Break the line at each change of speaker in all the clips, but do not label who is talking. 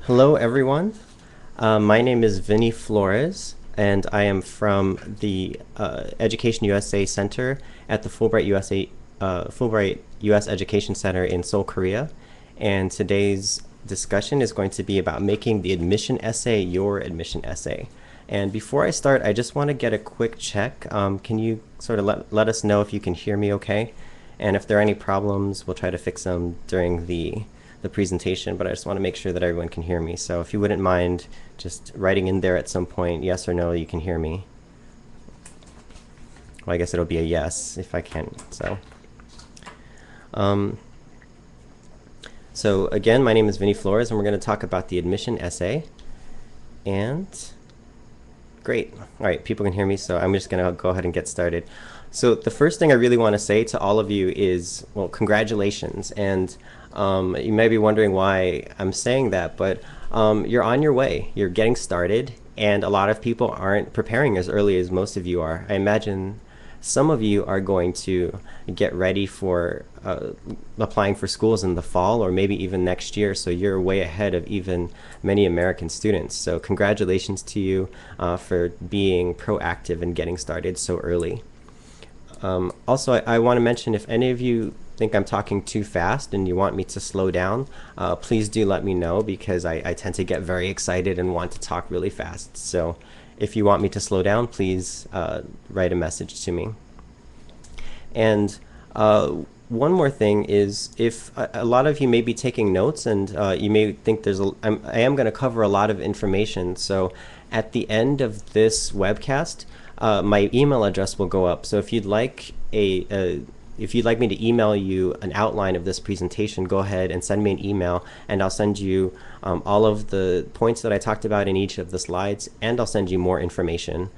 Hello, everyone. My name is Vinnie Flores, and I am from the Education USA Center at the Fulbright US Education Center in Seoul, Korea. And today's discussion is going to be about making the admission essay your admission essay. And before I start, I just want to get a quick check. Can you sort of let us know if you can hear me okay? And if there are any problems, we'll try to fix them during the presentation, but I just want to make sure that everyone can hear me. So if you wouldn't mind just writing in there at some point, yes or no, you can hear me. Well, I guess it'll be a yes if I can. So again, my name is Vinnie Flores, and we're going to talk about the admission essay. And great. All right, people can hear me, so I'm just going to go ahead and get started. So the first thing I really want to say to all of you is, well, congratulations. And you may be wondering why I'm saying that, but you're on your way. You're getting started, and a lot of people aren't preparing as early as most of you are. I imagine some of you are going to get ready for applying for schools in the fall or maybe even next year, so you're way ahead of even many American students. So congratulations to you for being proactive and getting started so early. Also, I want to mention, if any of you think I'm talking too fast and you want me to slow down, please do let me know, because I tend to get very excited and want to talk really fast. So if you want me to slow down, please write a message to me. And one more thing is, if a lot of you may be taking notes, and you may think I am going to cover a lot of information. So at the end of this webcast, my email address will go up. So if you'd like if you'd like me to email you an outline of this presentation, go ahead and send me an email, and I'll send you all of the points that I talked about in each of the slides, and I'll send you more information.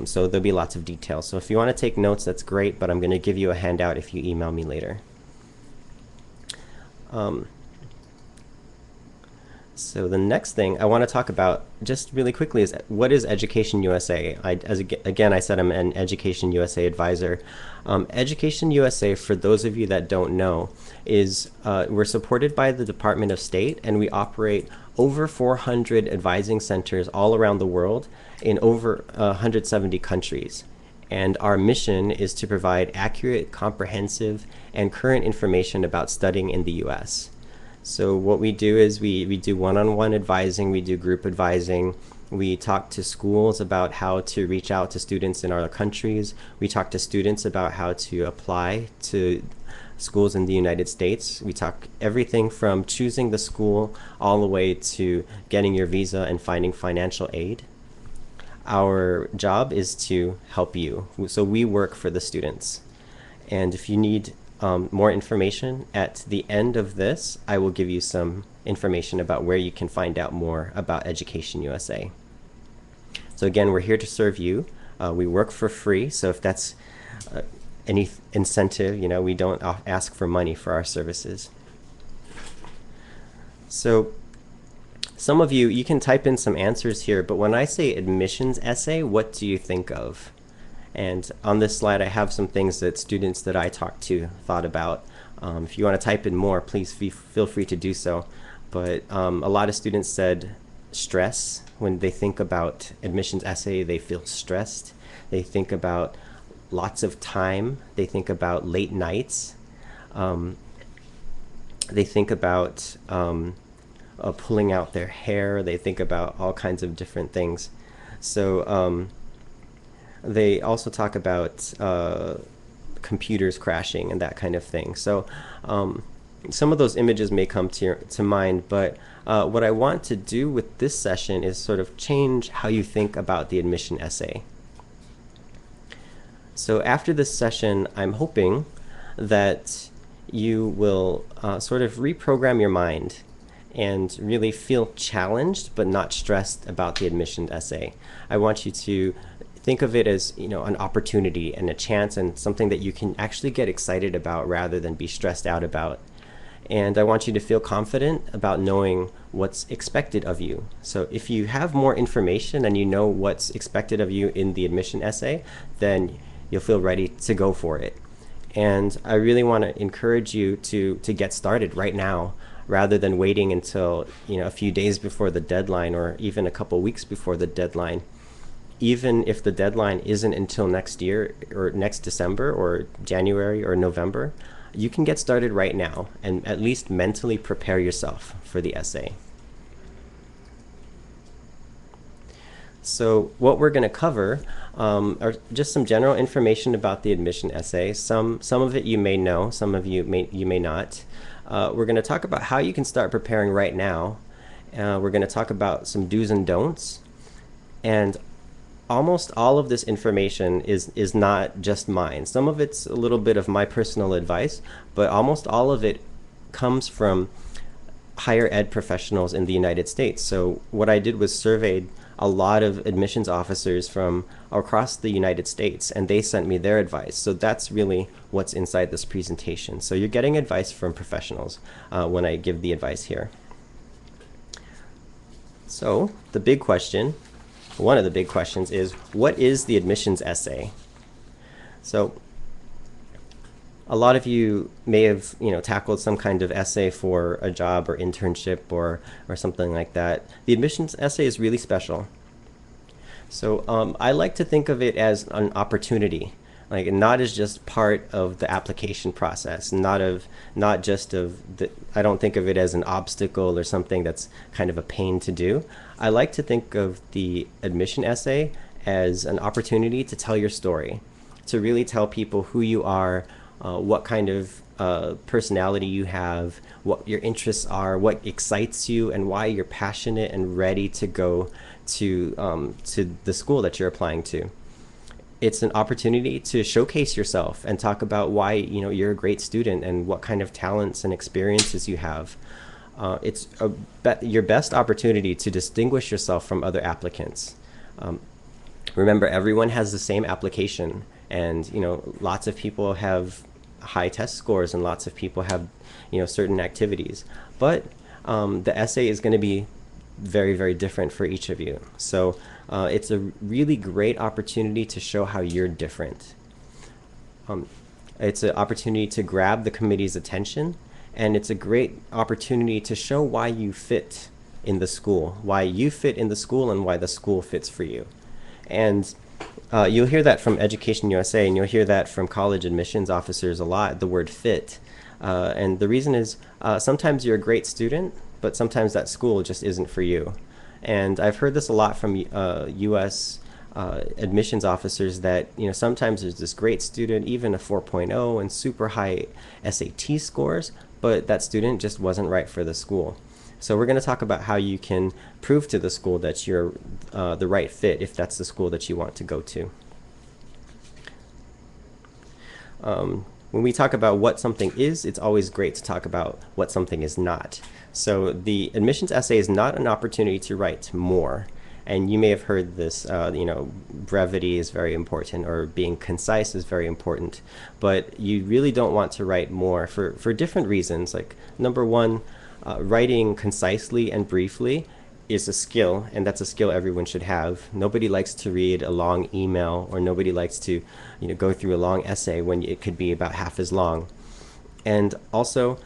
So there'll be lots of details. So if you want to take notes, that's great, but I'm going to give you a handout if you email me later. So the next thing I want to talk about just really quickly is, what is Education USA? Again, I said I'm an Education USA advisor. Education USA, for those of you that don't know, is we're supported by the Department of State, and we operate over 400 advising centers all around the world in over 170 countries. And our mission is to provide accurate, comprehensive, and current information about studying in the US. So what we do is we do one-on-one advising, we do group advising, we talk to schools about how to reach out to students in other countries, we talk to students about how to apply to schools in the United States. We talk everything from choosing the school all the way to getting your visa and finding financial aid. Our job is to help you. So we work for the students. And if you need more information, at the end of this, I will give you some information about where you can find out more about Education USA. So again, we're here to serve you. We work for free, so if that's any incentive, we don't ask for money for our services. So some of you can type in some answers here, but when I say admissions essay, what do you think of? And on this slide, I have some things that students that I talked to thought about. If you want to type in more, please feel free to do so. But a lot of students said stress. When they think about admissions essay, they feel stressed. They think about lots of time. They think about late nights. They think about pulling out their hair. They think about all kinds of different things. So they also talk about computers crashing and that kind of thing. So some of those images may come to mind, but what I want to do with this session is sort of change how you think about the admission essay. So after this session, I'm hoping that you will sort of reprogram your mind and really feel challenged but not stressed about the admission essay. I want you to think of it as an opportunity and a chance and something that you can actually get excited about rather than be stressed out about. And I want you to feel confident about knowing what's expected of you. So if you have more information and you know what's expected of you in the admission essay, then you'll feel ready to go for it. And I really want to encourage you to get started right now. rather than waiting until a few days before the deadline or even a couple weeks before the deadline. Even if the deadline isn't until next year or next December or January or November, you can get started right now and at least mentally prepare yourself for the essay. So what we're going to cover are just some general information about the admission essay. Some of it you may know, some of you may not. We're going to talk about how you can start preparing right now. We're going to talk about some do's and don'ts. And almost all of this information is not just mine. Some of it's a little bit of my personal advice, but almost all of it comes from higher ed professionals in the United States. So what I did was surveyed a lot of admissions officers from across the United States, and they sent me their advice. So that's really what's inside this presentation. So you're getting advice from professionals when I give the advice here. So the big question, one of the big questions is, what is the admissions essay? So a lot of you may have tackled some kind of essay for a job or internship or something like that. The admissions essay is really special. So I like to think of it as an opportunity, like not as just part of the application process, not just of the, I don't think of it as an obstacle or something that's kind of a pain to do. I like to think of the admission essay as an opportunity to tell your story, to really tell people who you are, what kind of personality you have, what your interests are, what excites you, and why you're passionate and ready to go to the school that you're applying to. It's an opportunity to showcase yourself and talk about why you're a great student and what kind of talents and experiences you have. It's your best opportunity to distinguish yourself from other applicants. Remember, everyone has the same application, and lots of people have high test scores and lots of people have certain activities, but the essay is going to be very, very different for each of you. So it's a really great opportunity to show how you're different. It's an opportunity to grab the committee's attention, and it's a great opportunity to show why you fit in the school, and why the school fits for you. And you'll hear that from EducationUSA, and you'll hear that from college admissions officers a lot, the word fit. And the reason is sometimes you're a great student, but sometimes that school just isn't for you. And I've heard this a lot from US admissions officers that sometimes there's this great student, even a 4.0 and super high SAT scores, but that student just wasn't right for the school. So we're going to talk about how you can prove to the school that you're the right fit if that's the school that you want to go to. When we talk about what something is, it's always great to talk about what something is not. So the admissions essay is not an opportunity to write more. And you may have heard this, brevity is very important, or being concise is very important. But you really don't want to write more for different reasons. Like, number one, writing concisely and briefly is a skill, and that's a skill everyone should have. Nobody likes to read a long email, or nobody likes to go through a long essay when it could be about half as long. And also,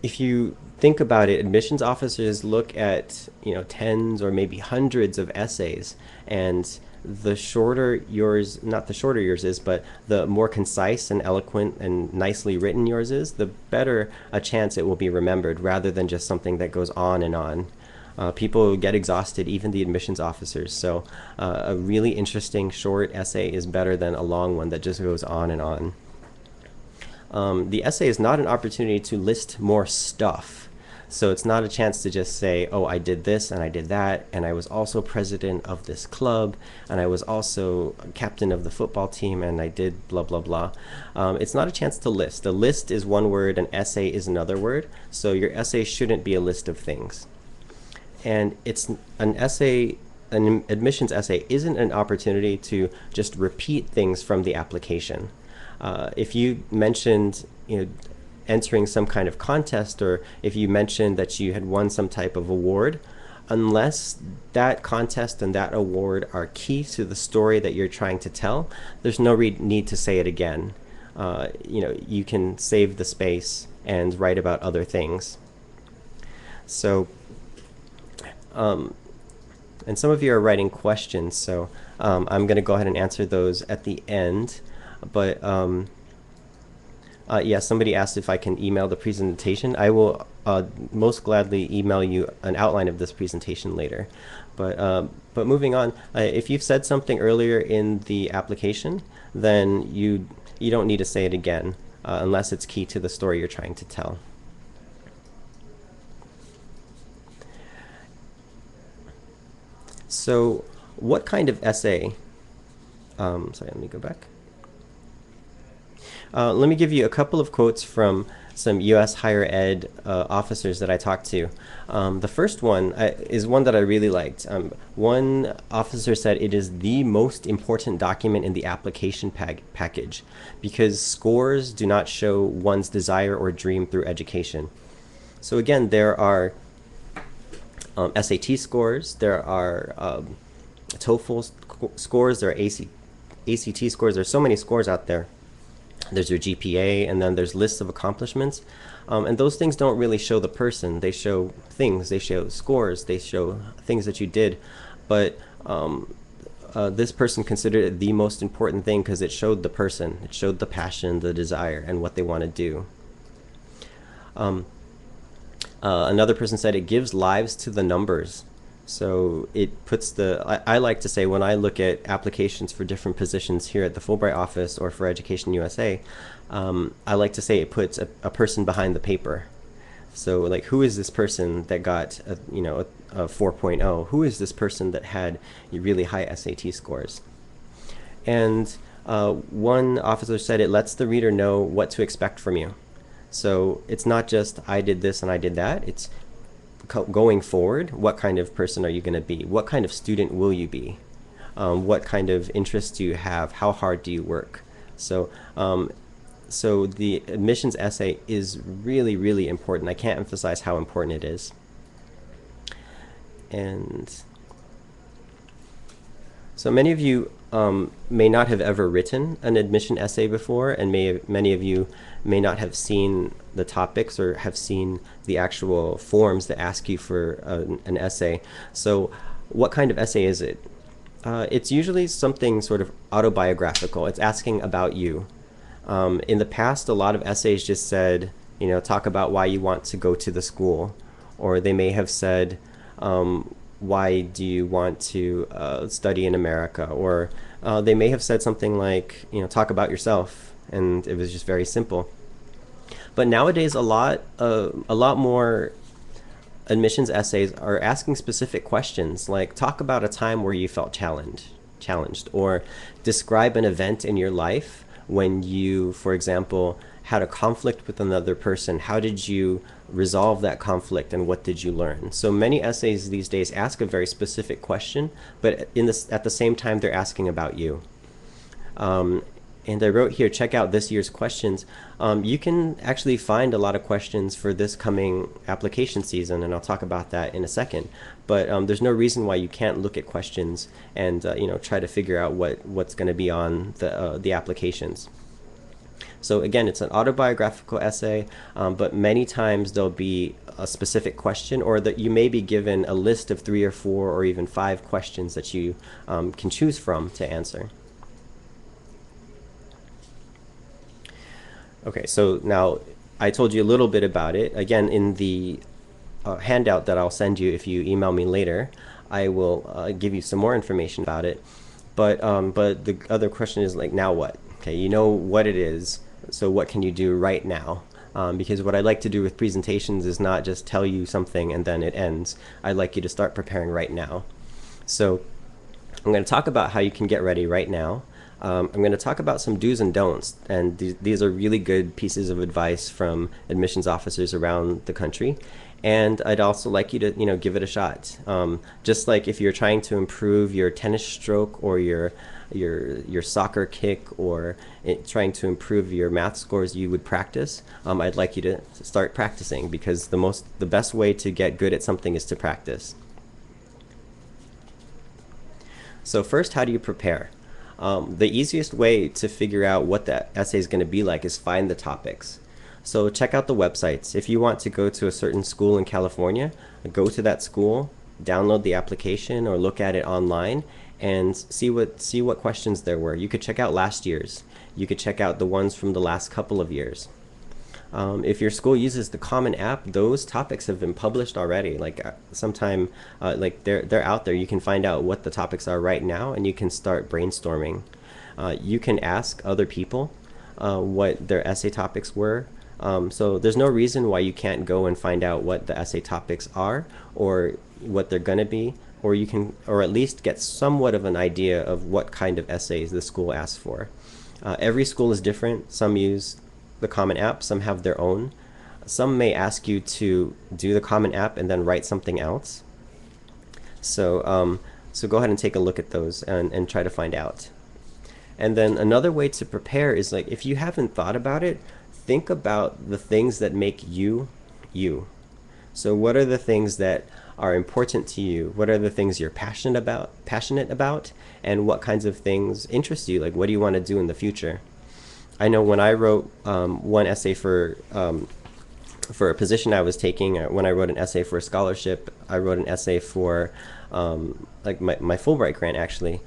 if you think about it, admissions officers look at tens or maybe hundreds of essays, and the shorter yours, not the shorter yours is, but the more concise and eloquent and nicely written yours is, the better a chance it will be remembered, rather than just something that goes on and on. People get exhausted, even the admissions officers. So a really interesting short essay is better than a long one that just goes on and on. The essay is not an opportunity to list more stuff. So it's not a chance to just say, oh, I did this and I did that, and I was also president of this club, and I was also captain of the football team, and I did blah, blah, blah. It's not a chance to list. A list is one word, an essay is another word. So your essay shouldn't be a list of things. And it's an essay, an admissions essay isn't an opportunity to just repeat things from the application. If you mentioned, entering some kind of contest, or if you mentioned that you had won some type of award, unless that contest and that award are key to the story that you're trying to tell, there's no need to say it again. You can save the space and write about other things. So, and some of you are writing questions, so I'm going to go ahead and answer those at the end. But yeah, somebody asked if I can email the presentation. I will most gladly email you an outline of this presentation later. But moving on, if you've said something earlier in the application, then you don't need to say it again unless it's key to the story you're trying to tell. So what kind of essay, sorry, let me go back. Let me give you a couple of quotes from some U.S. higher ed officers that I talked to. The first one is one that I really liked. One officer said it is the most important document in the application package because scores do not show one's desire or dream through education. So again, there are SAT scores, there are TOEFL scores, there are ACT scores. There's so many scores out there. There's your GPA, and then there's lists of accomplishments. And those things don't really show the person. They show things, they show scores, they show things that you did. But this person considered it the most important thing because it showed the person. It showed the passion, the desire, and what they want to do. Another person said it gives lives to the numbers. So it puts I like to say when I look at applications for different positions here at the Fulbright office or for EducationUSA, I like to say it puts a person behind the paper. So like, who is this person that got a 4.0? Who is this person that had really high SAT scores? And one officer said it lets the reader know what to expect from you. So it's not just I did this and I did that. It's going forward, what kind of person are you going to be? What kind of student will you be? What kind of interests do you have? How hard do you work? So, so the admissions essay is really, really important. I can't emphasize how important it is. And so many of you may not have ever written an admission essay before, and many of you may not have seen the topics or have seen the actual forms that ask you for an essay. So what kind of essay is it? It's usually something sort of autobiographical. It's asking about you. In the past, a lot of essays just said, talk about why you want to go to the school, or they may have said, why do you want to study in America? Or they may have said something like, talk about yourself, and it was just very simple. But nowadays, a lot more admissions essays are asking specific questions, like talk about a time where you felt challenged, or describe an event in your life when you, for example, had a conflict with another person. How did you resolve that conflict, and what did you learn? So many essays these days ask a very specific question, but at the same time, they're asking about you. And I wrote here, check out this year's questions. You can actually find a lot of questions for this coming application season, and I'll talk about that in a second. But there's no reason why you can't look at questions and try to figure out what's going to be on the applications. So again, it's an autobiographical essay, but many times there'll be a specific question, or that you may be given a list of 3 or 4 or even 5 questions that you can choose from to answer. Okay, so now I told you a little bit about it. Again, in the handout that I'll send you if you email me later, I will give you some more information about it. But the other question is like, now what? Okay, you know what it is, so what can you do right now? Because what I like to do with presentations is not just tell you something and then it ends. I'd like you to start preparing right now. So I'm going to talk about how you can get ready right now. I'm going to talk about some do's and don'ts, and these are really good pieces of advice from admissions officers around the country. And I'd also like you to, give it a shot. Just like if you're trying to improve your tennis stroke or your soccer kick, or trying to improve your math scores, you would practice. I'd like you to start practicing, because the best way to get good at something is to practice. So first, how do you prepare? The easiest way to figure out what that essay is going to be like is find the topics. So check out the websites. If you want to go to a certain school in California, go to that school, download the application or look at it online and see what questions there were. You could check out last year's. You could check out the ones from the last couple of years. If your school uses the Common App, those topics have been published already. Like sometime, like they're out there. You can find out what the topics are right now, and you can start brainstorming. You can ask other people what their essay topics were. So there's no reason why you can't go and find out what the essay topics are or what they're gonna be, or you can, or at least get somewhat of an idea of what kind of essays the school asks for. Every school is different. Some use the Common App, some have their own. Some may ask you to do the Common App and then write something else. So, so go ahead and take a look at those and try to find out. And then another way to prepare is, like, if you haven't thought about it, think about the things that make you, you. So what are the things that are important to you? What are the things you're passionate about, and what kinds of things interest you? Like, what do you want to do in the future? I know when I wrote one essay for a position I was taking, when I wrote an essay for a scholarship, I wrote an essay for like my Fulbright grant, actually.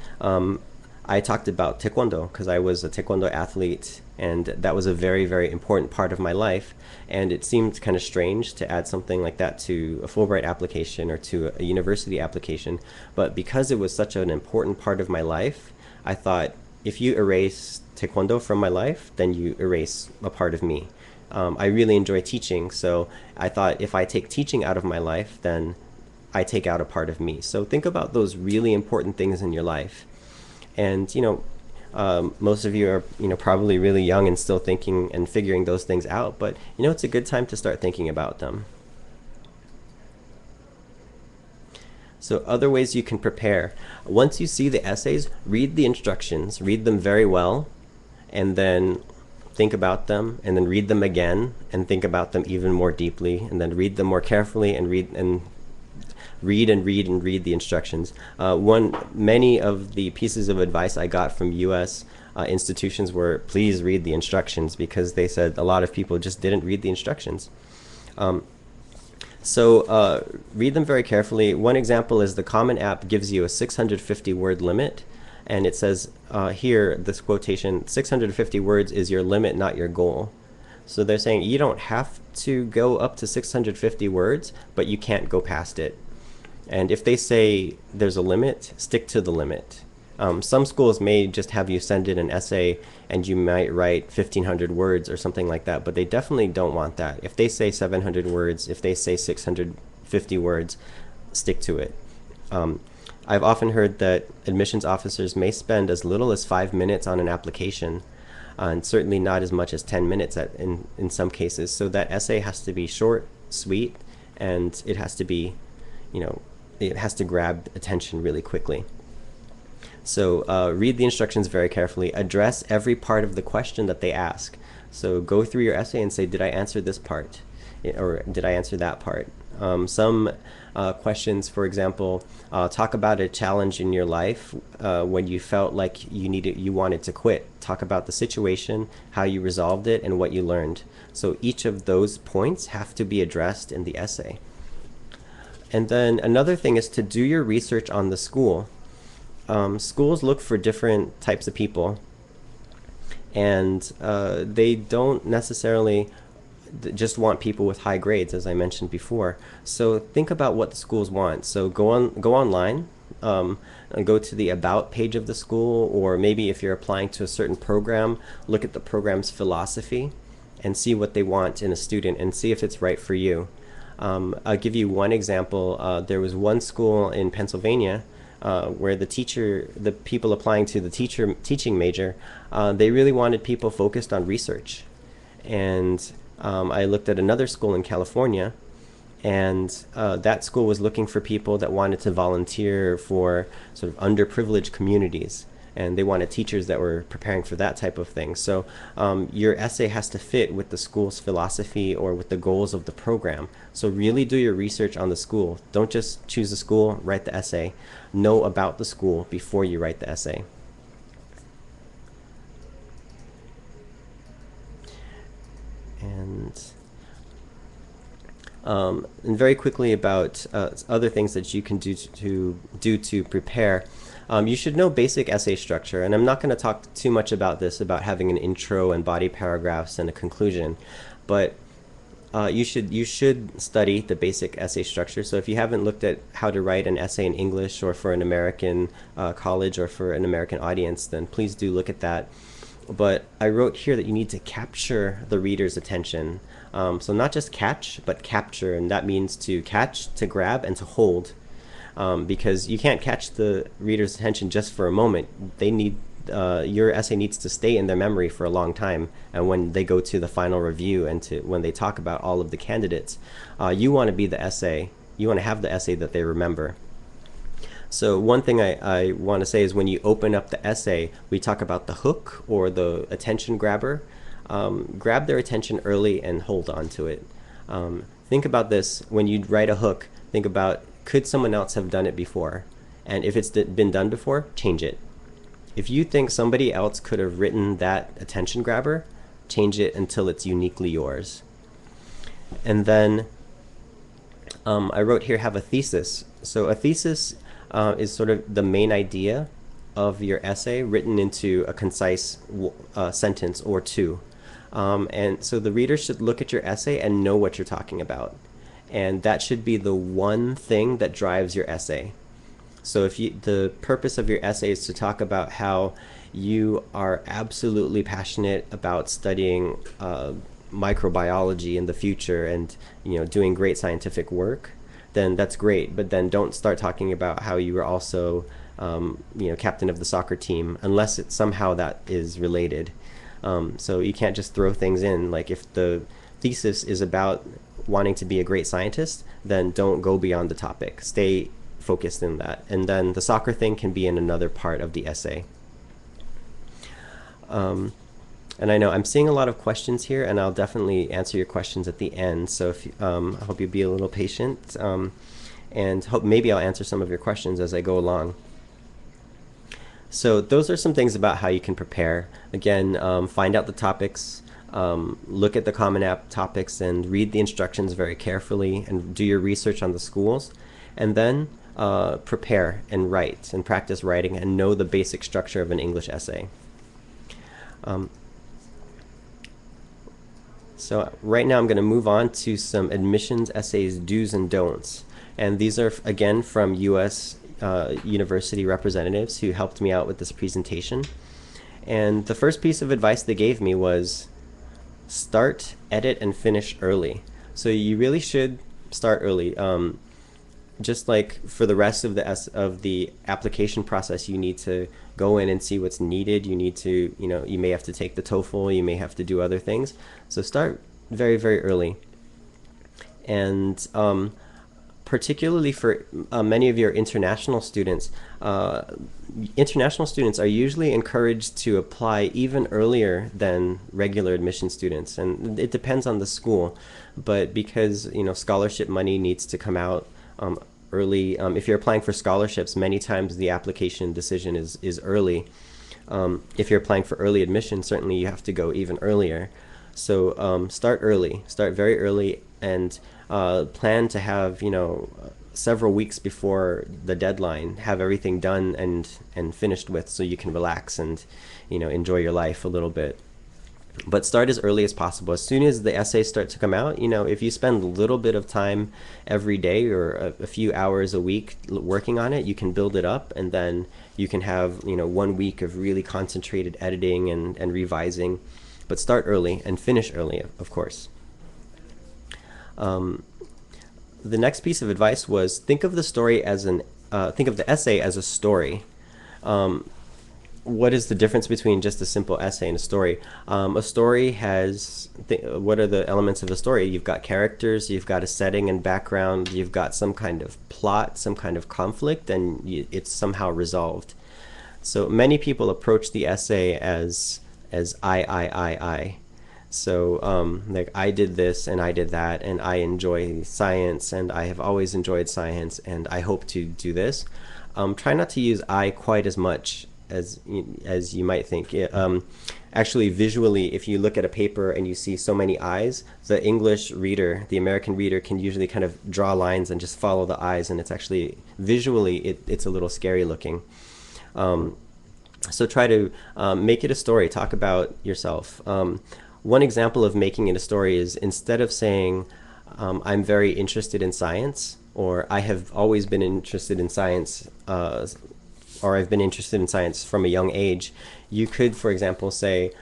I talked about Taekwondo because I was a Taekwondo athlete, and that was a very, very important part of my life. And it seemed kind of strange to add something like that to a Fulbright application or to a university application. But because it was such an important part of my life, I thought, if you erase Taekwondo from my life, then you erase a part of me. I really enjoy teaching, so I thought if I take teaching out of my life, then I take out a part of me. So think about those really important things in your life. And most of you are probably really young and still thinking and figuring those things out, but it's a good time to start thinking about them. So other ways you can prepare. Once you see the essays, read the instructions, read them very well, and then think about them, and then read them again, and think about them even more deeply, and then read them more carefully, and read the instructions. Many of the pieces of advice I got from US institutions were, please read the instructions, because they said a lot of people just didn't read the instructions. So read them very carefully. One example is the Common App gives you a 650 word limit, and it says here, this quotation, 650 words is your limit, not your goal. So they're saying you don't have to go up to 650 words, but you can't go past it. And if they say there's a limit, stick to the limit. Some schools may just have you send in an essay and you might write 1,500 words or something like that, but they definitely don't want that. If they say 700 words, if they say 650 words, stick to it. I've often heard that admissions officers may spend as little as 5 minutes on an application, and certainly not as much as 10 minutes in some cases. So that essay has to be short, sweet, and it has to be, it has to grab attention really quickly. So read the instructions very carefully. Address every part of the question that they ask. So go through your essay and say, did I answer this part? Or did I answer that part? Some questions, for example, talk about a challenge in your life when you felt like you wanted to quit. Talk about the situation, how you resolved it, and what you learned. So each of those points have to be addressed in the essay. And then another thing is to do your research on the school. Schools look for different types of people, and they don't necessarily just want people with high grades, as I mentioned before. So think about what the schools want. So go online, and go to the About page of the school, or maybe if you're applying to a certain program, look at the program's philosophy and see what they want in a student and see if it's right for you. I'll give you one example. There was one school in Pennsylvania where the people applying to the teaching major, they really wanted people focused on research. And I looked at another school in California, and that school was looking for people that wanted to volunteer for sort of underprivileged communities, and they wanted teachers that were preparing for that type of thing. So your essay has to fit with the school's philosophy or with the goals of the program. So really do your research on the school. Don't just choose a school, write the essay. Know about the school before you write the essay. And And very quickly about other things that you can do to prepare. You should know basic essay structure, and I'm not going to talk too much about this, about having an intro and body paragraphs and a conclusion, but you should study the basic essay structure. So if you haven't looked at how to write an essay in English or for an American college or for an American audience, then please do look at that. But I wrote here that you need to capture the reader's attention. So not just catch, but capture, and that means to catch, to grab, and to hold. Because you can't catch the reader's attention just for a moment. They need your essay needs to stay in their memory for a long time, and when they go to the final review and when they talk about all of the candidates, you want to be the essay. You want to have the essay that they remember. So one thing I want to say is when you open up the essay, we talk about the hook or the attention grabber. Grab their attention early and hold on to it. Think about this. When you write a hook, think about, could someone else have done it before? And if it's been done before, change it. If you think somebody else could have written that attention grabber, change it until it's uniquely yours. And then I wrote here, have a thesis. So a thesis is sort of the main idea of your essay written into a concise sentence or two. And so the reader should look at your essay and know what you're talking about. And that should be the one thing that drives your essay. So if the purpose of your essay is to talk about how you are absolutely passionate about studying microbiology in the future and doing great scientific work, then that's great. But then don't start talking about how you were also captain of the soccer team, unless somehow that is related. So you can't just throw things in. Like if the thesis is about wanting to be a great scientist, then don't go beyond the topic. Stay focused in that. And then the soccer thing can be in another part of the essay. And I know I'm seeing a lot of questions here, and I'll definitely answer your questions at the end. So if I hope you'll be a little patient, and maybe I'll answer some of your questions as I go along. So those are some things about how you can prepare. Again, find out the topics, look at the Common App topics, and read the instructions very carefully, and do your research on the schools, and then prepare and write and practice writing and know the basic structure of an English essay. So right now I'm going to move on to some admissions essays do's and don'ts. And these are, again, from US university representatives who helped me out with this presentation. And the first piece of advice they gave me was start, edit, and finish early. So you really should start early. Just like for the rest of the application process, you need to go in and see what's needed. You need to, you may have to take the TOEFL, you may have to do other things. So start very, very early. And particularly for many of your international students are usually encouraged to apply even earlier than regular admission students. And it depends on the school, but because scholarship money needs to come out early. If you're applying for scholarships, many times the application decision is early. If you're applying for early admission, certainly you have to go even earlier. So start early, start very early, and plan to have several weeks before the deadline, have everything done and finished with, so you can relax and enjoy your life a little bit. But start as early as possible. As soon as the essays start to come out, if you spend a little bit of time every day or a few hours a week working on it, you can build it up, and then you can have 1 week of really concentrated editing and revising. But start early and finish early, of course. The next piece of advice was think of the essay as a story. What is the difference between just a simple essay and a story? A story has, what are the elements of a story? You've got characters, you've got a setting and background, you've got some kind of plot, some kind of conflict, and it's somehow resolved. So many people approach the essay as I. So like, I did this and I did that, and I enjoy science, and I have always enjoyed science, and I hope to do this. Try not to use I quite as much as you might think. actually visually, if you look at a paper and you see so many eyes, the English reader, the American reader, can usually kind of draw lines and just follow the eyes, and it's actually visually it's a little scary looking. So try to make it a story. Talk about yourself. One example of making it a story is, instead of saying, I'm very interested in science, or I have always been interested in science, or I've been interested in science from a young age, you could, for example, say,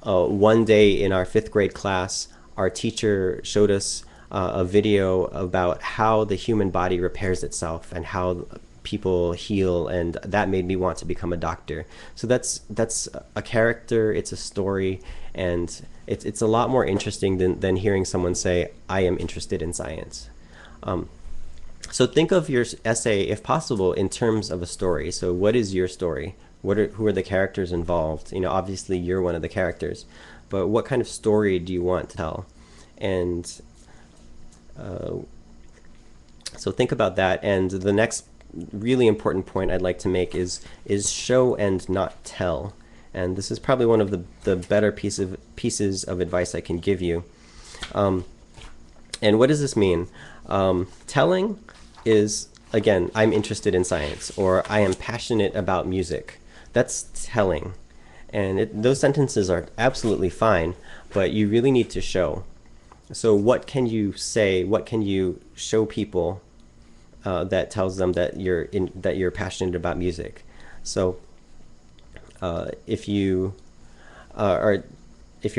one day in our 5th grade class, our teacher showed us a video about how the human body repairs itself and how people heal, and that made me want to become a doctor. So that's a character, it's a story, and it's a lot more interesting than hearing someone say, I am interested in science. So think of your essay, if possible, in terms of a story. So what is your story? Who are the characters involved? Obviously you're one of the characters, but what kind of story do you want to tell? And so think about that. And the next really important point I'd like to make is show and not tell. And this is probably one of the better pieces of advice I can give you. And what does this mean? Telling is, again, I'm interested in science, or I am passionate about music. That's telling. And those sentences are absolutely fine, but you really need to show. So what can you say? What can you show people that tells them that you're passionate about music? So if you're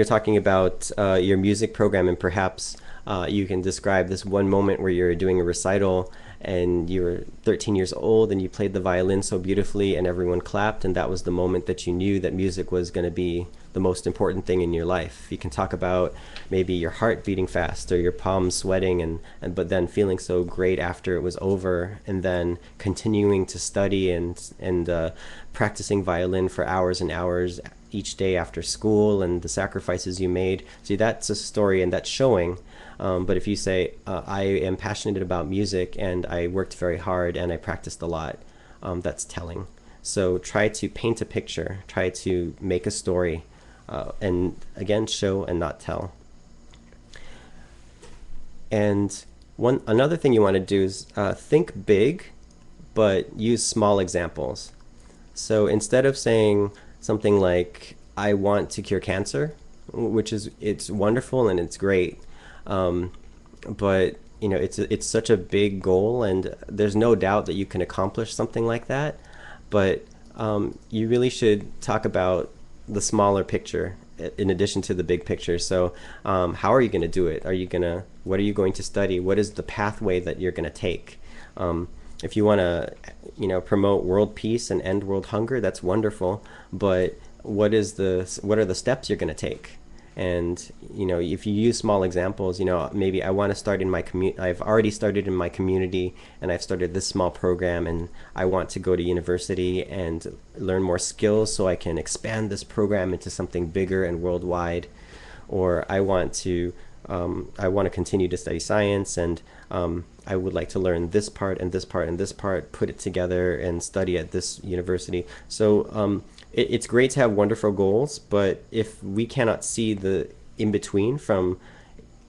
talking about your music program, and perhaps you can describe this one moment where you're doing a recital and you were 13 years old and you played the violin so beautifully and everyone clapped, and that was the moment that you knew that music was going to be the most important thing in your life. You can talk about maybe your heart beating fast, or your palms sweating, and but then feeling so great after it was over, and then continuing to study and practicing violin for hours and hours each day after school, and the sacrifices you made. See, that's a story, and that's showing. But if you say, I am passionate about music and I worked very hard and I practiced a lot, that's telling. So try to paint a picture, try to make a story, and again, show and not tell. And another thing you want to do is think big, but use small examples. So instead of saying something like, I want to cure cancer, it's wonderful and it's great, but it's such a big goal, and there's no doubt that you can accomplish something like that, but you really should talk about the smaller picture in addition to the big picture. So how are you going to do it? What are you going to study? What is the pathway that you're going to take? If you want to promote world peace and end world hunger, that's wonderful, but what are the steps you're going to take? And if you use small examples, maybe I want to start in my I've already started in my community, and I've started this small program, and I want to go to university and learn more skills so I can expand this program into something bigger and worldwide. Or I want to continue to study science, and I would like to learn this part and this part and this part, put it together and study at this university. So it's great to have wonderful goals, but if we cannot see the in-between from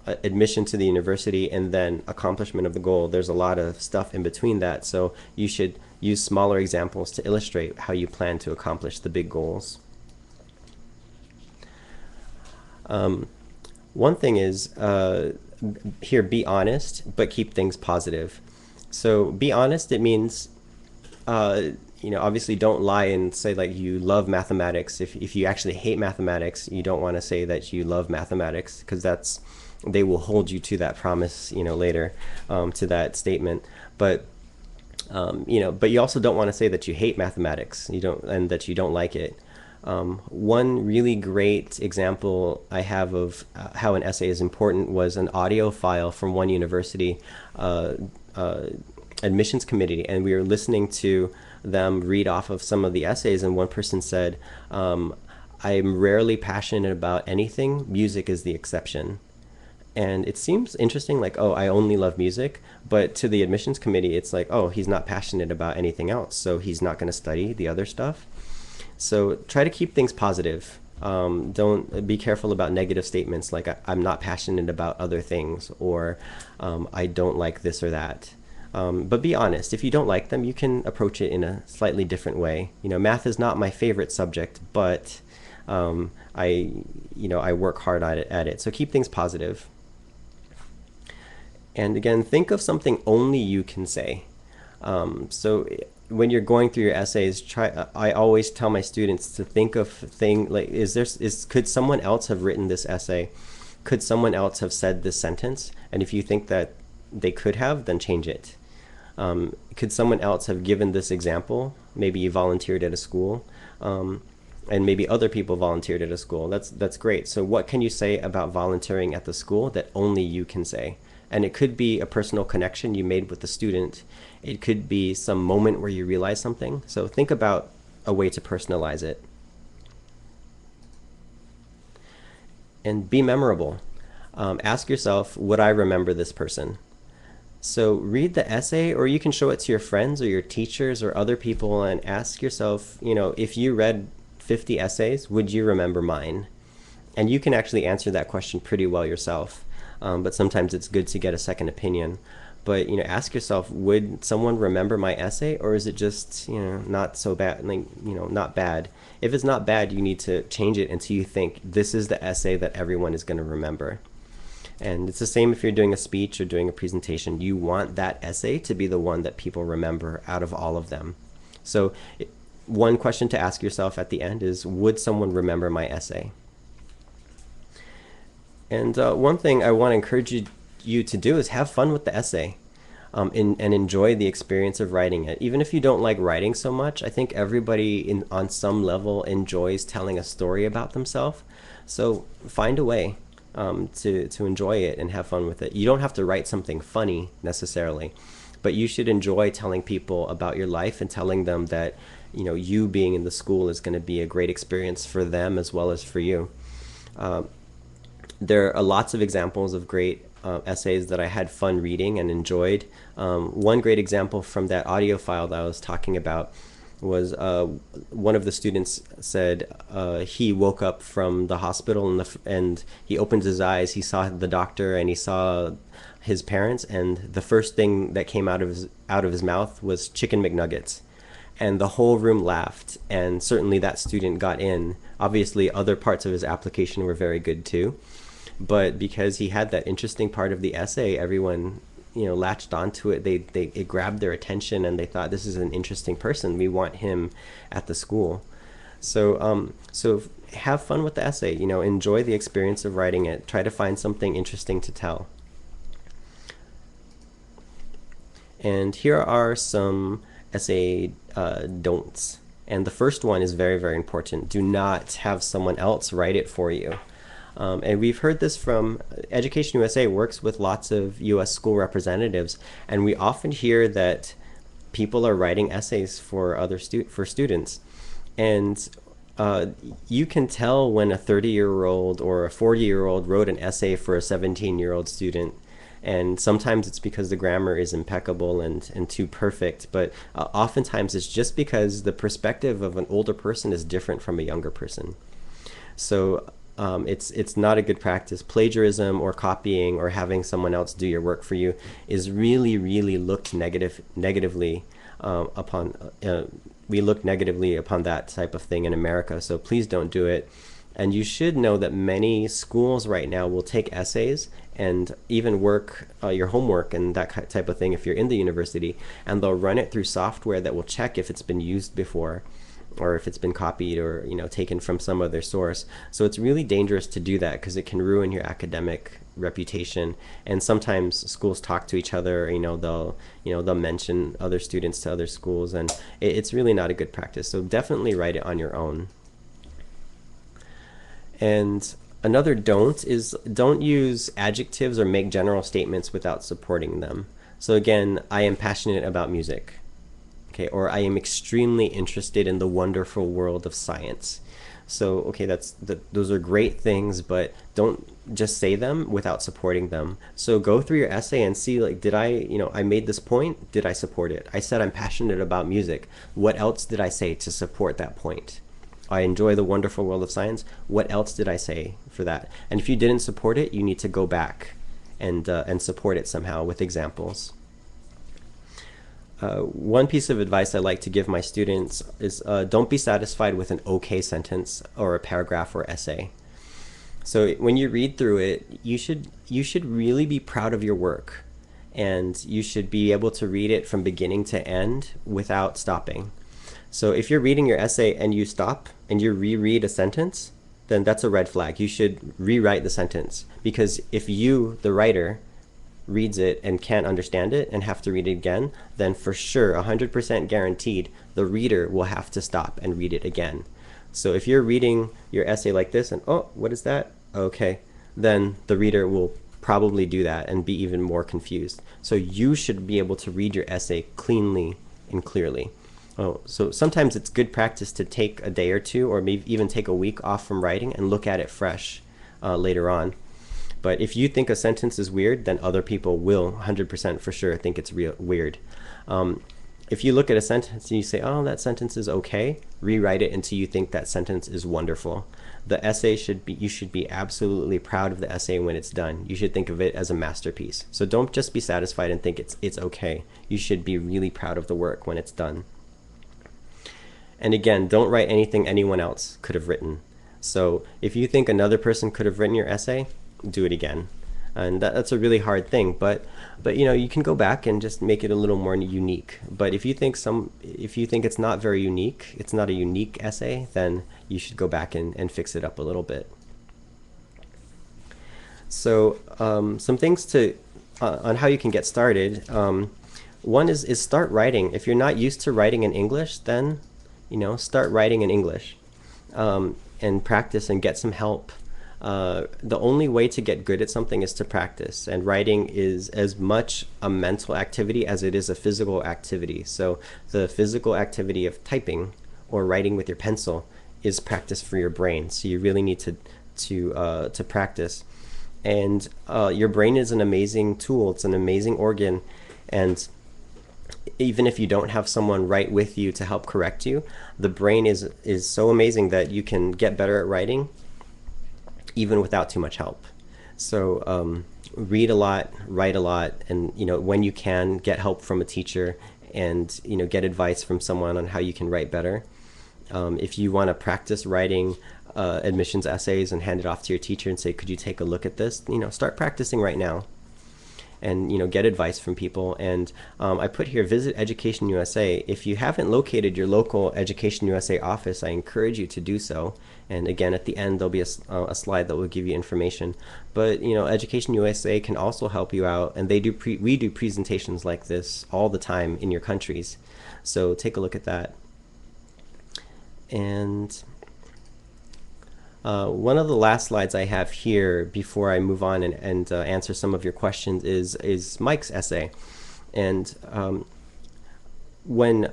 admission to the university and then accomplishment of the goal, there's a lot of stuff in between that. So you should use smaller examples to illustrate how you plan to accomplish the big goals. One thing is, here, be honest, but keep things positive. So be honest, it means obviously don't lie and say like you love mathematics. If you actually hate mathematics, you don't want to say that you love mathematics, because they will hold you to that promise, later, to that statement. But but you also don't want to say that you hate mathematics, and that you don't like it. One really great example I have of how an essay is important was an audio file from one university admissions committee, and we were listening to them read off of some of the essays, and one person said, I'm rarely passionate about anything, music is the exception. And it seems interesting, like, oh, I only love music, but to the admissions committee it's like, oh, he's not passionate about anything else, so he's not going to study the other stuff. So try to keep things positive. Don't be careful about negative statements like I'm not passionate about other things, or I don't like this or that. But be honest. If you don't like them, you can approach it in a slightly different way. Math is not my favorite subject, but I work hard at it. So keep things positive. And again, think of something only you can say. So when you're going through your essays, I always tell my students to think of like, could someone else have written this essay? Could someone else have said this sentence? And if you think that they could have, then change it. Could someone else have given this example? Maybe you volunteered at a school, and maybe other people volunteered at a school. That's great. So what can you say about volunteering at the school that only you can say? And it could be a personal connection you made with the student. It could be some moment where you realize something. So think about a way to personalize it. And be memorable. Ask yourself, would I remember this person? So read the essay, or you can show it to your friends or your teachers or other people and ask yourself, if you read 50 essays, would you remember mine? And you can actually answer that question pretty well yourself. But sometimes it's good to get a second opinion. But ask yourself, would someone remember my essay, or is it just not so bad, like not bad? If it's not bad, you need to change it until you think this is the essay that everyone is going to remember. And it's the same if you're doing a speech or doing a presentation. You want that essay to be the one that people remember out of all of them. So one question to ask yourself at the end is, would someone remember my essay? And one thing I want to encourage you to do is have fun with the essay, and enjoy the experience of writing it. Even if you don't like writing so much, I think everybody on some level enjoys telling a story about themselves. So find a way to enjoy it and have fun with it. You don't have to write something funny necessarily, but you should enjoy telling people about your life and telling them that you being in the school is going to be a great experience for them as well as for you. There are lots of examples of great essays that I had fun reading and enjoyed. One great example from that audio file that I was talking about was one of the students said he woke up from the hospital and he opened his eyes, he saw the doctor and he saw his parents, and the first thing that came out of his mouth was chicken McNuggets. And the whole room laughed, and certainly that student got in. Obviously other parts of his application were very good too, but because he had that interesting part of the essay, everyone latched onto it. It grabbed their attention, and they thought, this is an interesting person, we want him at the school. So have fun with the essay. Enjoy the experience of writing it. Try to find something interesting to tell. And here are some essay don'ts. And the first one is very, very important. Do not have someone else write it for you. And we've heard this from EducationUSA works with lots of U.S. school representatives, and we often hear that people are writing essays for students. And you can tell when a 30-year-old or a 40-year-old wrote an essay for a 17-year-old student. And sometimes it's because the grammar is impeccable and too perfect, but oftentimes it's just because the perspective of an older person is different from a younger person. So it's not a good practice. Plagiarism or copying or having someone else do your work for you is really, really looked negatively upon. We look negatively upon that type of thing in America, so please don't do it. And you should know that many schools right now will take essays and even work your homework and that type of thing if you're in the university, and they'll run it through software that will check if it's been used before or if it's been copied or taken from some other source. So it's really dangerous to do that because it can ruin your academic reputation. And sometimes schools talk to each other, they'll mention other students to other schools, and it's really not a good practice. So definitely write it on your own. And another don't is don't use adjectives or make general statements without supporting them. So again, I am passionate about music. Okay, or I am extremely interested in the wonderful world of science. So, okay, those are great things, but don't just say them without supporting them. So go through your essay and see, like, did I made this point, did I support it? I said I'm passionate about music. What else did I say to support that point? I enjoy the wonderful world of science. What else did I say for that? And if you didn't support it, you need to go back and support it somehow with examples. One piece of advice I like to give my students is don't be satisfied with an okay sentence or a paragraph or essay. So when you read through it, you should really be proud of your work, and you should be able to read it from beginning to end without stopping. So if you're reading your essay and you stop and you reread a sentence, then that's a red flag. You should rewrite the sentence, because if you, the writer, reads it and can't understand it and have to read it again, then for sure, 100% guaranteed, the reader will have to stop and read it again. So if you're reading your essay like this and, oh, what is that? Okay, then the reader will probably do that and be even more confused. So you should be able to read your essay cleanly and clearly. Oh, so sometimes it's good practice to take a day or two, or maybe even take a week off from writing and look at it fresh later on. But if you think a sentence is weird, then other people will 100% for sure think it's weird. If you look at a sentence and you say, oh, that sentence is okay, rewrite it until you think that sentence is wonderful. The essay you should be absolutely proud of the essay when it's done. You should think of it as a masterpiece. So don't just be satisfied and think it's okay. You should be really proud of the work when it's done. And again, don't write anything anyone else could have written. So if you think another person could have written your essay, do it again. And that's a really hard thing, but you know, you can go back and just make it a little more unique. But if you think it's not very unique, it's not a unique essay, then you should go back and fix it up a little bit. So some things on how you can get started. One is start writing. If you're not used to writing in English, then start writing in English and practice and get some help. The only way to get good at something is to practice, and writing is as much a mental activity as it is a physical activity. So the physical activity of typing or writing with your pencil is practice for your brain. So you really need to practice. And your brain is an amazing tool. It's an amazing organ, and even if you don't have someone write with you to help correct you, the brain is so amazing that you can get better at writing even without too much help. So read a lot, write a lot, and when you can, get help from a teacher, and get advice from someone on how you can write better. If you want to practice writing admissions essays and hand it off to your teacher and say, could you take a look at this? Start practicing right now, and get advice from people. And I put here, visit Education USA. If you haven't located your local Education USA office, I encourage you to do so. And again, at the end, there'll be a slide that will give you information. But Education USA can also help you out, and we do presentations like this all the time in your countries. So take a look at that. And one of the last slides I have here before I move on and answer some of your questions is Mike's essay. And when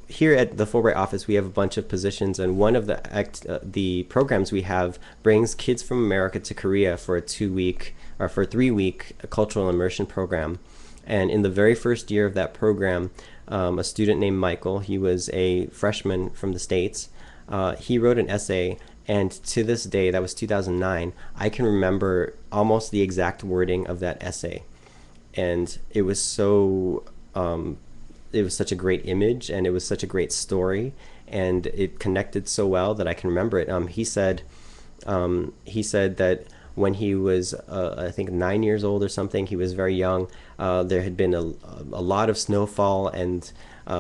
here at the Fulbright office, we have a bunch of positions, and one of the programs we have brings kids from America to Korea for a 2-week or for a 3-week cultural immersion program. And in the very first year of that program, a student named Michael, he was a freshman from the States, he wrote an essay. And to this day, that was 2009, I can remember almost the exact wording of that essay. And it was such a great image, and it was such a great story, and it connected so well that I can remember it. He said that when he was, I think 9 years old or something, he was very young, there had been a lot of snowfall, and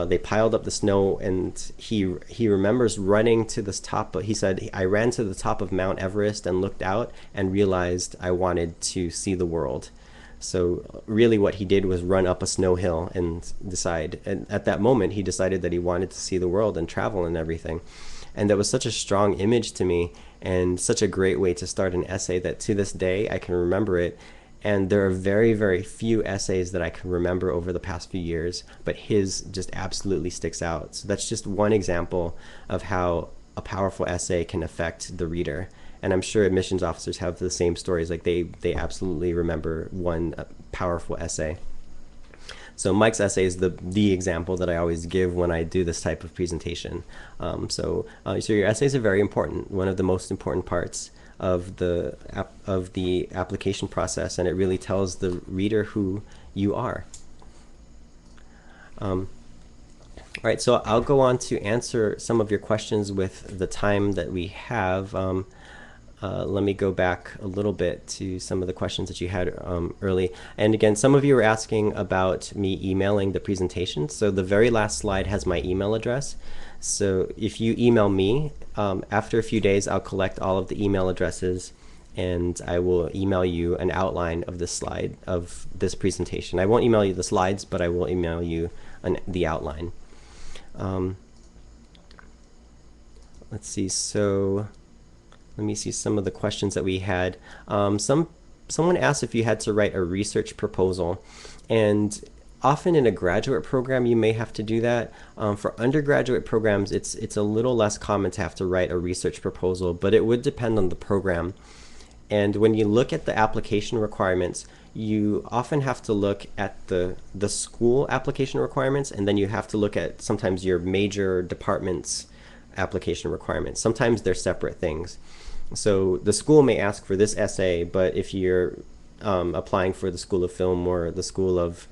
they piled up the snow, and he remembers running to this top. He said, I ran to the top of Mount Everest and looked out and realized I wanted to see the world. So really what he did was run up a snow hill and at that moment he decided that he wanted to see the world and travel and everything. And that was such a strong image to me, and such a great way to start an essay, that to this day I can remember it. And there are very, very few essays that I can remember over the past few years, but his just absolutely sticks out. So that's just one example of how a powerful essay can affect the reader. And I'm sure admissions officers have the same stories, like they absolutely remember one powerful essay. So Mike's essay is the example that I always give when I do this type of presentation. So your essays are very important, one of the most important parts of the application process, and it really tells the reader who you are. All right, so I'll go on to answer some of your questions with the time that we have. Let me go back a little bit to some of the questions that you had early. And again, some of you were asking about me emailing the presentation. So the very last slide has my email address. So if you email me, after a few days, I'll collect all of the email addresses and I will email you an outline of this slide, of this presentation. I won't email you the slides, but I will email you the outline. Let's see, so let me see some of the questions that we had. Someone asked if you had to write a research proposal, and often in a graduate program you may have to do that. For undergraduate programs, it's a little less common to have to write a research proposal, but it would depend on the program. And when you look at the application requirements, you often have to look at the school application requirements, and then you have to look at sometimes your major department's application requirements. Sometimes they're separate things. So the school may ask for this essay, but if you're applying for the School of Film or the School of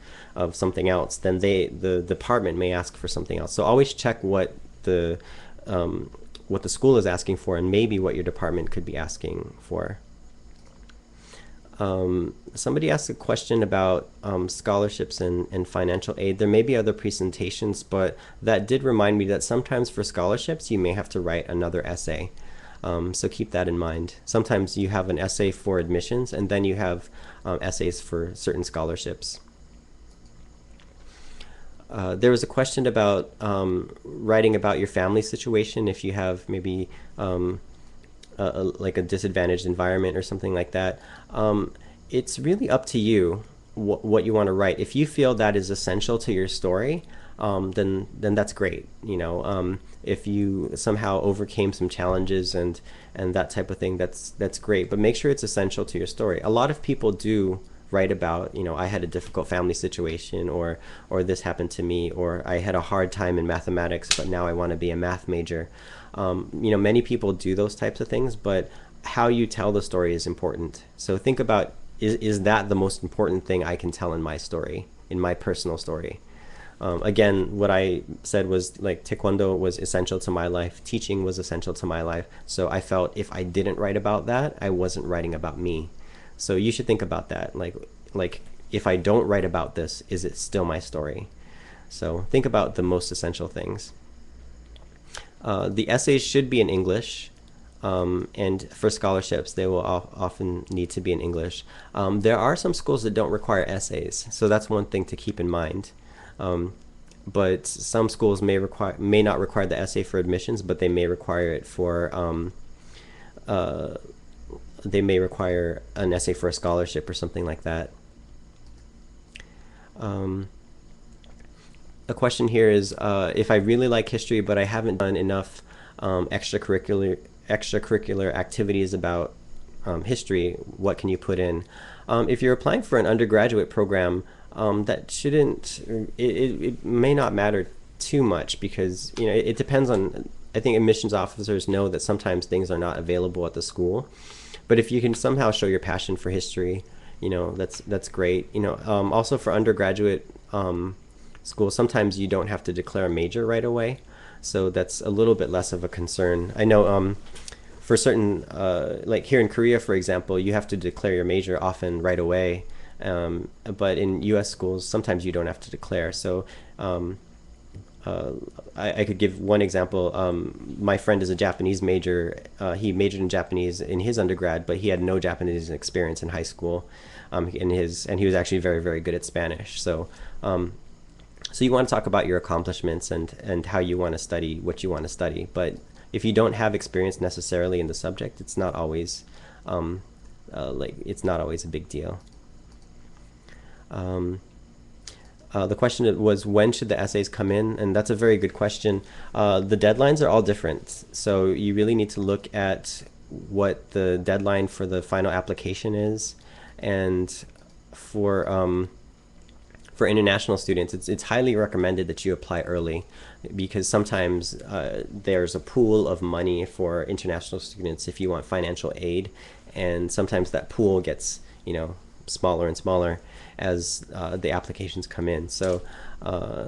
something else, then the department may ask for something else. So always check what the school is asking for and maybe what your department could be asking for. Somebody asked a question about scholarships and financial aid. There may be other presentations, but that did remind me that sometimes for scholarships you may have to write another essay. So keep that in mind. Sometimes you have an essay for admissions, and then you have essays for certain scholarships. There was a question about writing about your family situation if you have maybe like a disadvantaged environment or something like that. It's really up to you what you want to write. If you feel that is essential to your story, then that's great. You know, if you somehow overcame some challenges and that type of thing, that's great. But make sure it's essential to your story. A lot of people do write about, you know, I had a difficult family situation, or this happened to me, or I had a hard time in mathematics, but now I want to be a math major. You know, many people do those types of things, but how you tell the story is important. So think about, is that the most important thing I can tell in my story, in my personal story? Again, what I said was like Taekwondo was essential to my life, teaching was essential to my life. So I felt if I didn't write about that, I wasn't writing about me. So you should think about that. Like if I don't write about this, is it still my story? So think about the most essential things. The essays should be in English, and for scholarships, they will often need to be in English. There are some schools that don't require essays, so that's one thing to keep in mind. But some schools may not require the essay for admissions, but they may require it for they may require an essay for a scholarship or something like that. A question here is, if I really like history but I haven't done enough extracurricular activities about history, what can you put in? If you're applying for an undergraduate program, that shouldn't, it may not matter too much, because you know it depends on, I think admissions officers know that sometimes things are not available at the school. But if you can somehow show your passion for history, you know, that's great. You know, also for undergraduate school, sometimes you don't have to declare a major right away, so that's a little bit less of a concern. I know for certain, like here in Korea, for example, you have to declare your major often right away, but in U.S. schools, sometimes you don't have to declare. So I could give one example. My friend is a Japanese major. He majored in Japanese in his undergrad, but he had no Japanese experience in high school. And he was actually very, very good at Spanish. So so you want to talk about your accomplishments and how you want to study what you want to study. But if you don't have experience necessarily in the subject, it's not always it's not always a big deal. The question was, when should the essays come in? And that's a very good question. The deadlines are all different. So you really need to look at what the deadline for the final application is. And for for international students, it's highly recommended that you apply early, because sometimes there's a pool of money for international students if you want financial aid, and sometimes that pool gets, smaller and smaller as the applications come in. So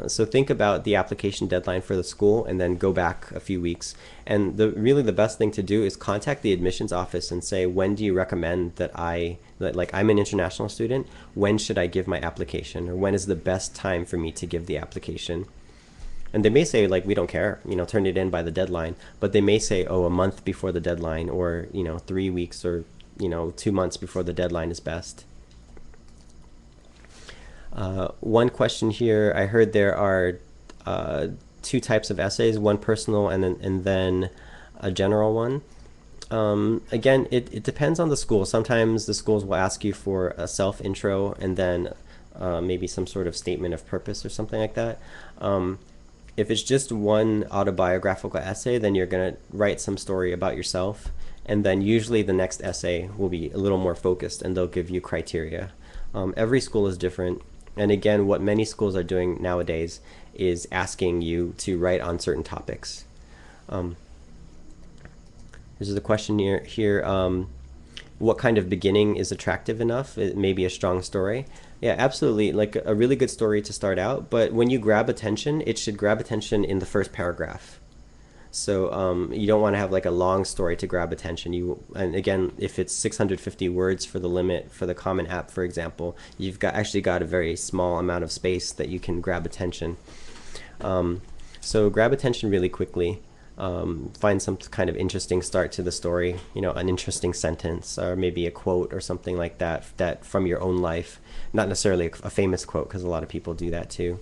think about the application deadline for the school and then go back a few weeks. And really the best thing to do is contact the admissions office and say, when do you recommend that I'm an international student, when should I give my application, or when is the best time for me to give the application? And they may say, we don't care, turn it in by the deadline, but they may say, oh, a month before the deadline, or 3 weeks, or 2 months before the deadline is best. One question here, I heard there are 2 types of essays, one personal and then a general one. Again, it depends on the school. Sometimes the schools will ask you for a self-intro and then maybe some sort of statement of purpose or something like that. If it's just one autobiographical essay, then you're going to write some story about yourself, and then usually the next essay will be a little more focused and they'll give you criteria. Every school is different. And again, what many schools are doing nowadays is asking you to write on certain topics. This is a question here. What kind of beginning is attractive enough? It may be a strong story. Yeah, absolutely. Like a really good story to start out, but when you grab attention, it should grab attention in the first paragraph. So you don't want to have like a long story to grab attention. And again, if it's 650 words for the limit for the Common App, for example, you've actually got a very small amount of space that you can grab attention. So grab attention really quickly. Find some kind of interesting start to the story, an interesting sentence, or maybe a quote or something like that from your own life. Not necessarily a famous quote, because a lot of people do that too.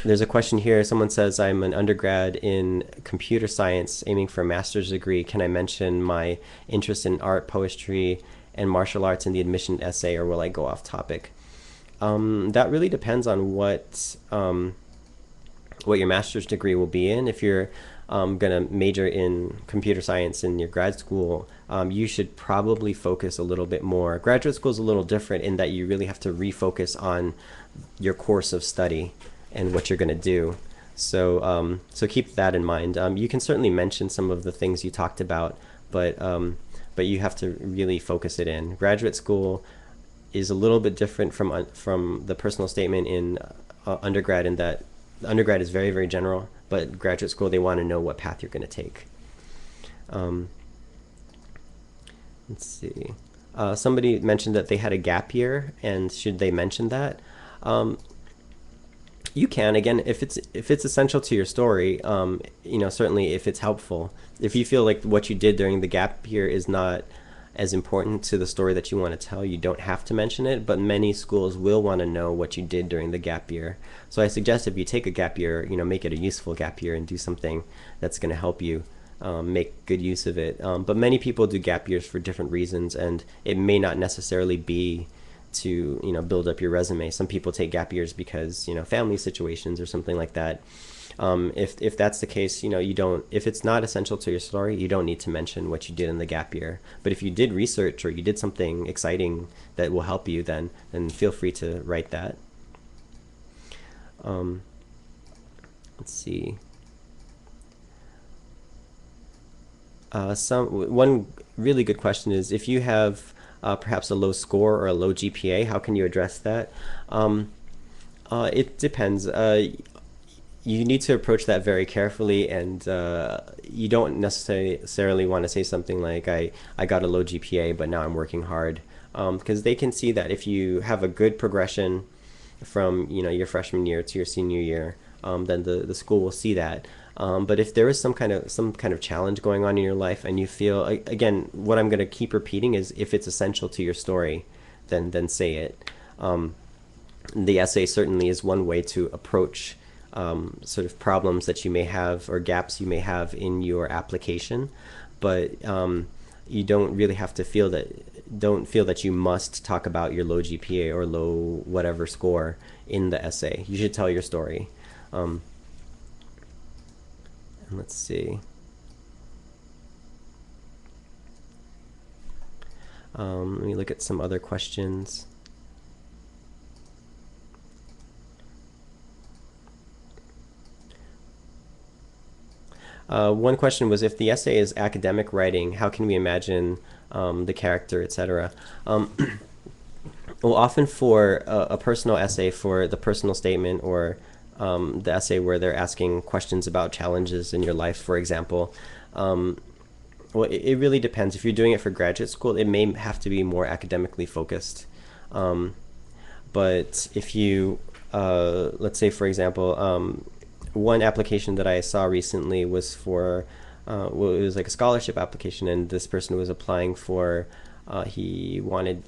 There's a question here. Someone says, I'm an undergrad in computer science aiming for a master's degree. Can I mention my interest in art, poetry, and martial arts in the admission essay, or will I go off topic? That really depends on what your master's degree will be in. If you're going to major in computer science in your grad school, you should probably focus a little bit more. Graduate school is a little different in that you really have to refocus on your course of study and what you're going to do. So keep that in mind. You can certainly mention some of the things you talked about, but you have to really focus it in. Graduate school is a little bit different from the personal statement in undergrad, in that undergrad is very, very general, but graduate school, they want to know what path you're going to take. Let's see. Somebody mentioned that they had a gap year, and should they mention that? You can, again, if it's essential to your story, certainly if it's helpful. If you feel like what you did during the gap year is not as important to the story that you want to tell, you don't have to mention it, but many schools will want to know what you did during the gap year. So I suggest if you take a gap year, make it a useful gap year and do something that's going to help you make good use of it. But many people do gap years for different reasons, and it may not necessarily be to build up your resume. Some people take gap years because family situations or something like that. If that's the case, if it's not essential to your story, you don't need to mention what you did in the gap year. But if you did research or you did something exciting that will help you, then feel free to write that. Let's see. One really good question is, if you have perhaps a low score or a low GPA, how can you address that? It depends. You need to approach that very carefully, and you don't necessarily want to say something like, I got a low GPA, but now I'm working hard, because they can see that if you have a good progression from your freshman year to your senior year, then the school will see that. But if there is some kind of challenge going on in your life, and you feel, again, what I'm going to keep repeating is, if it's essential to your story, then say it. The essay certainly is one way to approach sort of problems that you may have or gaps you may have in your application, but you don't really have to feel that you must talk about your low GPA or low whatever score in the essay. You should tell your story. And let's see. Let me look at some other questions. One question was, if the essay is academic writing, how can we imagine the character, etc.? Well, often for a personal essay, for the personal statement, or the essay where they're asking questions about challenges in your life, for example, well, it really depends. If you're doing it for graduate school, it may have to be more academically focused. But if you, let's say, for example, one application that I saw recently was for, well, it was like a scholarship application, and this person was applying for, he wanted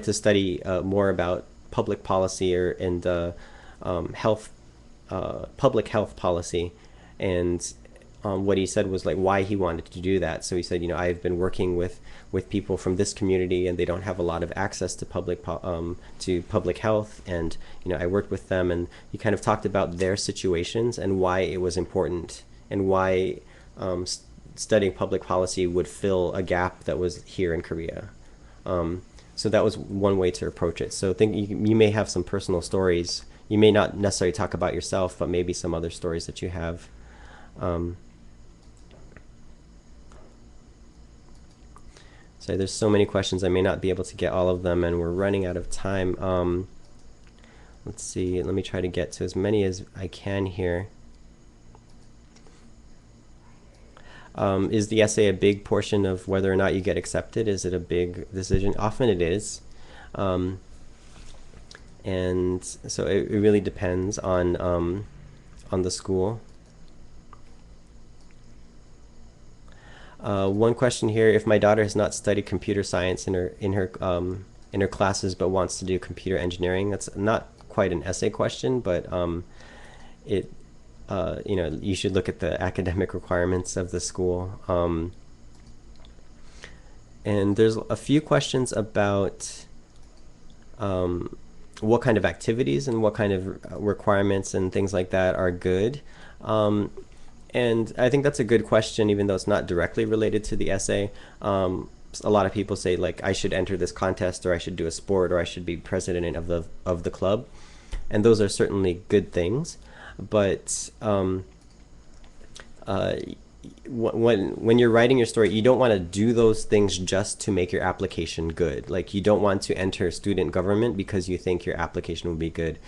to study more about public policy and health, public health policy, and what he said was like why he wanted to do that. So he said, I've been working with people from this community, and they don't have a lot of access to public health, and I worked with them, and he kind of talked about their situations and why it was important, and why studying public policy would fill a gap that was here in Korea. So that was one way to approach it. So think you may have some personal stories. You may not necessarily talk about yourself, but maybe some other stories that you have. So there's so many questions, I may not be able to get all of them, and we're running out of time. Let's see, let me try to get to as many as I can here. Is the essay a big portion of whether or not you get accepted? Is it a big decision? Often it is. And so it really depends on the school. One question here: if my daughter has not studied computer science in her classes, but wants to do computer engineering, that's not quite an essay question, but you should look at the academic requirements of the school. And there's a few questions about what kind of activities and what kind of requirements and things like that are good. And I think that's a good question, even though it's not directly related to the essay. A lot of people say, like, I should enter this contest, or I should do a sport, or I should be president of the club. And those are certainly good things. But when you're writing your story, you don't want to do those things just to make your application good. Like, you don't want to enter student government because you think your application will be good.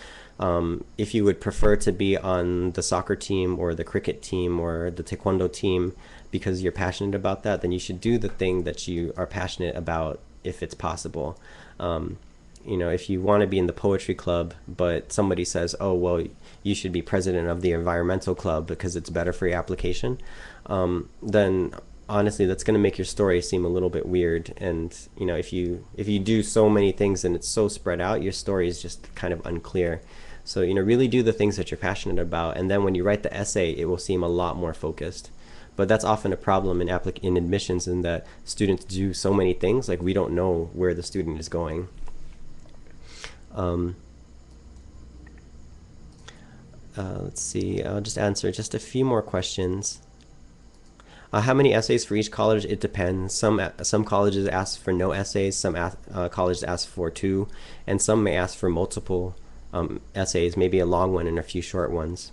If you would prefer to be on the soccer team or the cricket team or the taekwondo team because you're passionate about that, then you should do the thing that you are passionate about if it's possible. If you want to be in the poetry club, but somebody says, oh, well, you should be president of the environmental club because it's better for your application, then honestly, that's going to make your story seem a little bit weird. And, if you do so many things and it's so spread out, your story is just kind of unclear. So, really do the things that you're passionate about. And then when you write the essay, it will seem a lot more focused. But that's often a problem in admissions, in that students do so many things, like we don't know where the student is going. Let's see, I'll just answer just a few more questions. How many essays for each college? It depends. Some colleges ask for no essays, some colleges ask for 2, and some may ask for multiple essays, maybe a long one and a few short ones.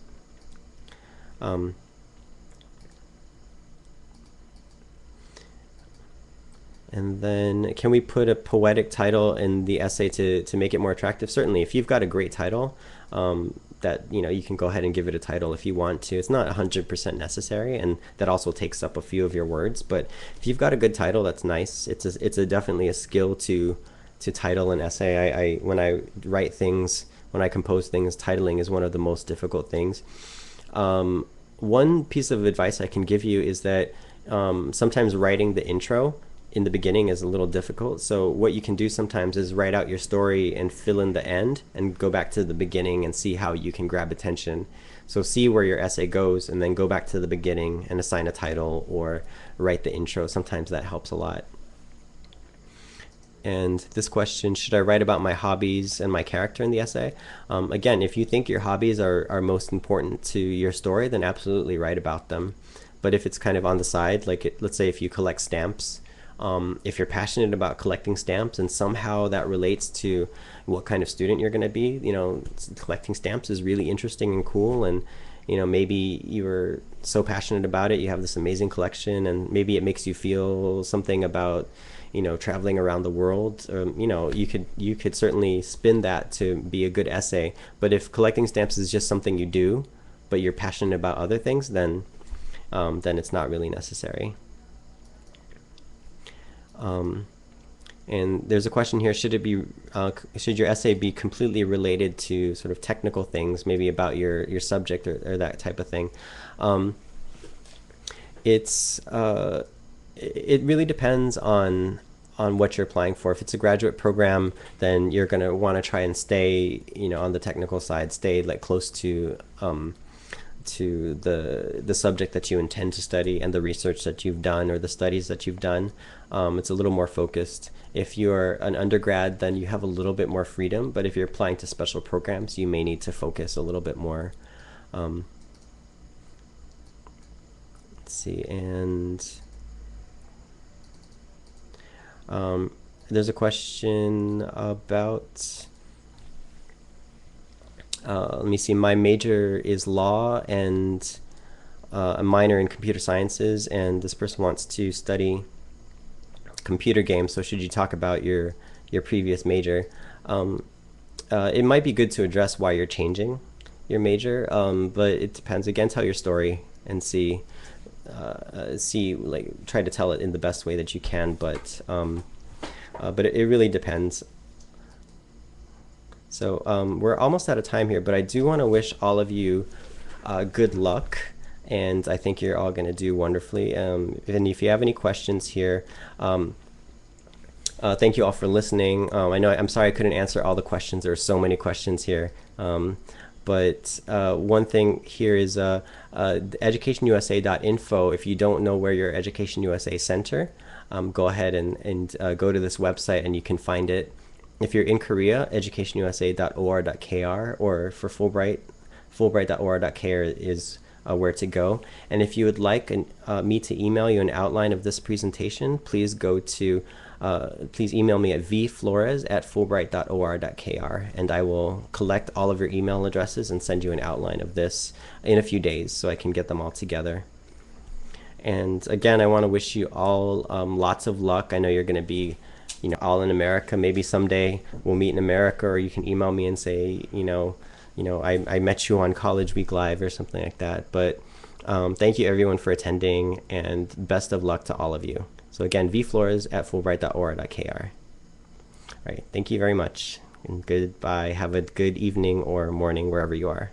And then, can we put a poetic title in the essay to make it more attractive? Certainly. If you've got a great title, that you can go ahead and give it a title if you want to. It's not 100% necessary, and that also takes up a few of your words. But if you've got a good title, that's nice. It's definitely a skill to title an essay. When I write things, when I compose things, titling is one of the most difficult things. One piece of advice I can give you is that sometimes writing the intro in the beginning is a little difficult. So what you can do sometimes is write out your story and fill in the end and go back to the beginning and see how you can grab attention. So see where your essay goes and then go back to the beginning and assign a title or write the intro. Sometimes that helps a lot. And this question, should I write about my hobbies and my character in the essay? Again, if you think your hobbies are most important to your story, then absolutely write about them. But if it's kind of on the side, like let's say if you collect stamps, if you're passionate about collecting stamps and somehow that relates to what kind of student you're going to be, collecting stamps is really interesting and cool. And, maybe you're so passionate about it, you have this amazing collection, and maybe it makes you feel something about, traveling around the world. You could certainly spin that to be a good essay. But if collecting stamps is just something you do, but you're passionate about other things, then it's not really necessary. And there's a question here: should your essay be completely related to sort of technical things, maybe about your subject or that type of thing? It really depends on what you're applying for. If it's a graduate program, then you're going to want to try and stay, on the technical side, stay like close to the subject that you intend to study and the research that you've done or the studies that you've done. It's a little more focused. If you're an undergrad, then you have a little bit more freedom, but if you're applying to special programs, you may need to focus a little bit more. Let's see, and there's a question about, let me see, my major is law and a minor in computer sciences, and this person wants to study computer games, so should you talk about your previous major? It might be good to address why you're changing your major, but it depends. Again, tell your story and see, like, try to tell it in the best way that you can, but it really depends. So we're almost out of time here, but I do want to wish all of you good luck, and I think you're all going to do wonderfully. And if you have any questions here, thank you all for listening. I'm sorry I couldn't answer all the questions. There are so many questions here. But one thing here is educationusa.info. If you don't know where your Education USA center, go ahead and go to this website and you can find it. If you're in Korea, educationusa.or.kr, or for Fulbright, fulbright.or.kr is where to go. And if you would like me to email you an outline of this presentation, please please email me at vflores@fulbright.or.kr, and I will collect all of your email addresses and send you an outline of this in a few days so I can get them all together. And again, I want to wish you all lots of luck. I know you're going to be all in America. Maybe someday we'll meet in America, or you can email me and say, I met you on College Week Live or something like that. But thank you everyone for attending, and best of luck to all of you. So again, vflores@fulbright.or.kr. All right, thank you very much, and goodbye. Have a good evening or morning wherever you are.